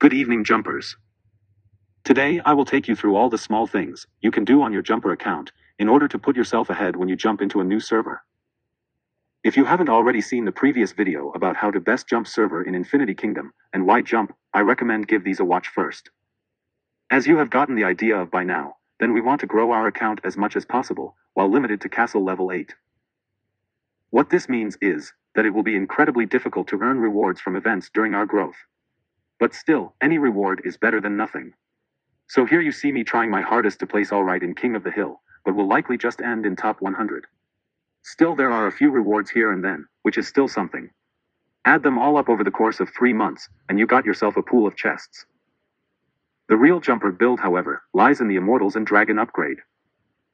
Good evening, jumpers. Today, I will take you through all the small things you can do on your jumper account in order to put yourself ahead when you jump into a new server. If you haven't already seen the previous video about how to best jump server in Infinity Kingdom and why jump, I recommend give these a watch first. As you have gotten the idea of by now, then we want to grow our account as much as possible while limited to castle level 8. What this means is that it will be incredibly difficult to earn rewards from events during our growth. But still, any reward is better than nothing. So here you see me trying my hardest to place alright in King of the Hill, but will likely just end in top 100. Still, there are a few rewards here and then, which is still something. Add them all up over the course of 3 months, and you got yourself a pool of chests. The real jumper build, however, lies in the Immortals and Dragon upgrade.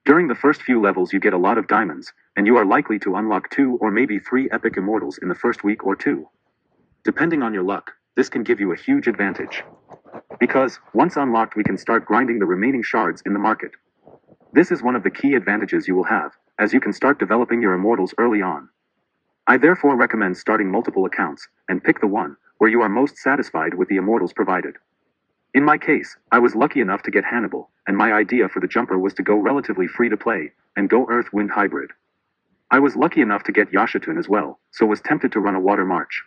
During the first few levels you get a lot of diamonds, and you are likely to unlock 2 or maybe 3 epic Immortals in the first week or 2. Depending on your luck, this can give you a huge advantage. Because, once unlocked, we can start grinding the remaining shards in the market. This is one of the key advantages you will have, as you can start developing your Immortals early on. I therefore recommend starting multiple accounts, and pick the one where you are most satisfied with the Immortals provided. In my case, I was lucky enough to get Hannibal, and my idea for the jumper was to go relatively free to play, and go Earth-Wind hybrid. I was lucky enough to get Yashatun as well, so was tempted to run a water march.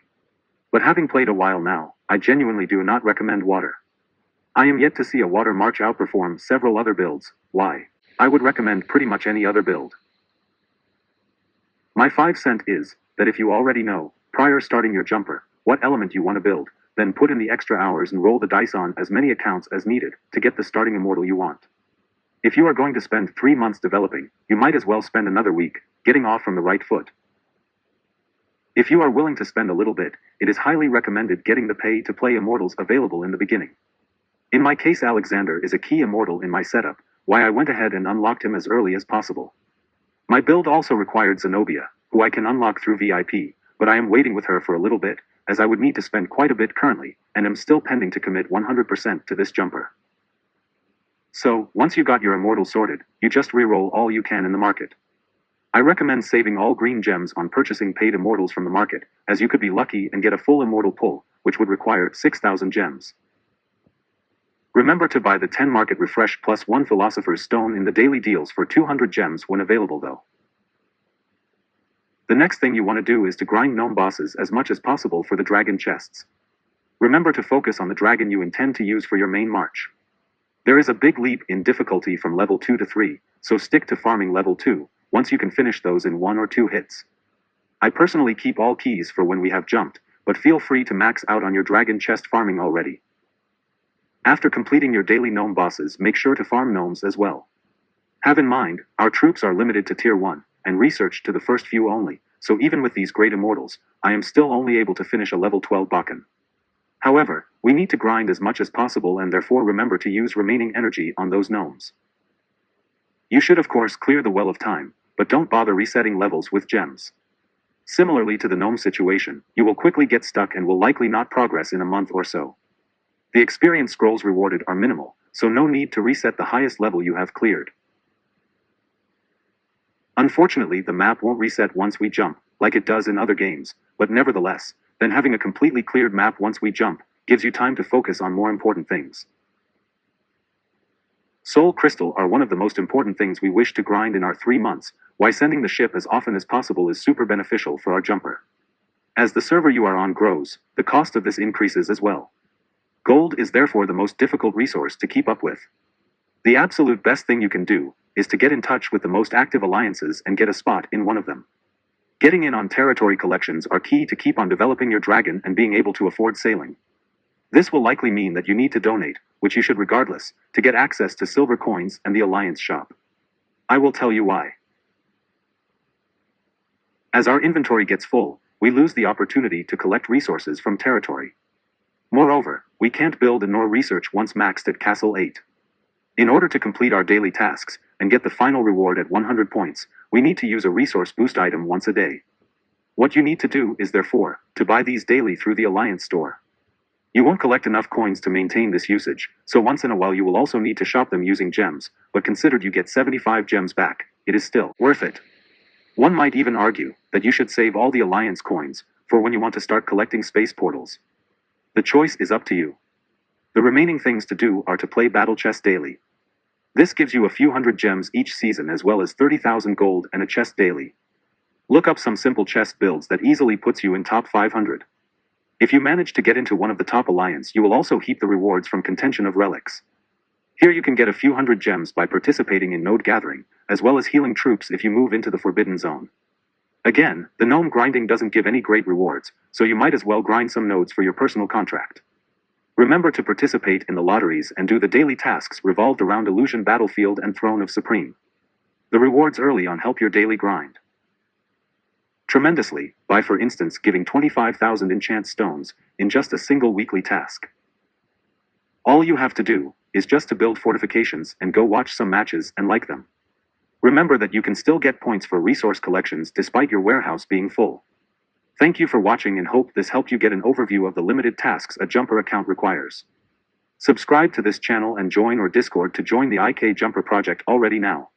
But having played a while now, I genuinely do not recommend water. I am yet to see a water march outperform several other builds. Why? I would recommend pretty much any other build. My 5 cents is that if you already know, prior starting your jumper, what element you want to build, then put in the extra hours and roll the dice on as many accounts as needed to get the starting immortal you want. If you are going to spend 3 months developing, you might as well spend another week getting off from the right foot. If you are willing to spend a little bit, it is highly recommended getting the pay-to-play immortals available in the beginning. In my case, Alexander is a key immortal in my setup, why I went ahead and unlocked him as early as possible. My build also required Zenobia, who I can unlock through VIP, but I am waiting with her for a little bit, as I would need to spend quite a bit currently, and am still pending to commit 100% to this jumper. So, once you got your immortal sorted, you just re-roll all you can in the market. I recommend saving all green gems on purchasing paid immortals from the market, as you could be lucky and get a full immortal pull, which would require 6,000 gems. Remember to buy the 10 market refresh plus 1 philosopher's stone in the daily deals for 200 gems when available though. The next thing you want to do is to grind gnome bosses as much as possible for the dragon chests. Remember to focus on the dragon you intend to use for your main march. There is a big leap in difficulty from level 2 to 3, so stick to farming level 2, once you can finish those in 1 or 2 hits. I personally keep all keys for when we have jumped, but feel free to max out on your dragon chest farming already. After completing your daily gnome bosses, make sure to farm gnomes as well. Have in mind, our troops are limited to tier 1, and research to the first few only, so even with these great immortals, I am still only able to finish a level 12 Bakken. However, we need to grind as much as possible and therefore remember to use remaining energy on those gnomes. You should of course clear the Well of Time, but don't bother resetting levels with gems. Similarly to the gnome situation, you will quickly get stuck and will likely not progress in a month or so. The experience scrolls rewarded are minimal, so no need to reset the highest level you have cleared. Unfortunately, the map won't reset once we jump, like it does in other games, but nevertheless, then having a completely cleared map once we jump, gives you time to focus on more important things. Soul Crystal are one of the most important things we wish to grind in our 3 months, why sending the ship as often as possible is super beneficial for our jumper. As the server you are on grows, the cost of this increases as well. Gold is therefore the most difficult resource to keep up with. The absolute best thing you can do is to get in touch with the most active alliances and get a spot in one of them. Getting in on territory collections are key to keep on developing your dragon and being able to afford sailing. This will likely mean that you need to donate, which you should regardless, to get access to silver coins and the alliance shop. I will tell you why. As our inventory gets full, we lose the opportunity to collect resources from territory. Moreover, we can't build nor research once maxed at Castle 8. In order to complete our daily tasks, and get the final reward at 100 points, we need to use a resource boost item once a day. What you need to do is therefore, to buy these daily through the Alliance store. You won't collect enough coins to maintain this usage, so once in a while you will also need to shop them using gems, but considered you get 75 gems back, it is still worth it. One might even argue that you should save all the Alliance coins for when you want to start collecting space portals. The choice is up to you. The remaining things to do are to play Battle Chest daily. This gives you a few hundred gems each season as well as 30,000 gold and a chest daily. Look up some simple chest builds that easily puts you in top 500. If you manage to get into one of the top alliance, you will also heap the rewards from Contention of Relics. Here you can get a few hundred gems by participating in node gathering, as well as healing troops if you move into the Forbidden Zone. Again, the gnome grinding doesn't give any great rewards, so you might as well grind some nodes for your personal contract. Remember to participate in the lotteries and do the daily tasks revolved around Illusion Battlefield and Throne of Supreme. The rewards early on help your daily grind tremendously, by for instance giving 25,000 enchant stones in just a single weekly task. All you have to do is just to build fortifications and go watch some matches and like them. Remember that you can still get points for resource collections despite your warehouse being full. Thank you for watching and hope this helped you get an overview of the limited tasks a Jumper account requires. Subscribe to this channel and join our Discord to join the IK Jumper project already now.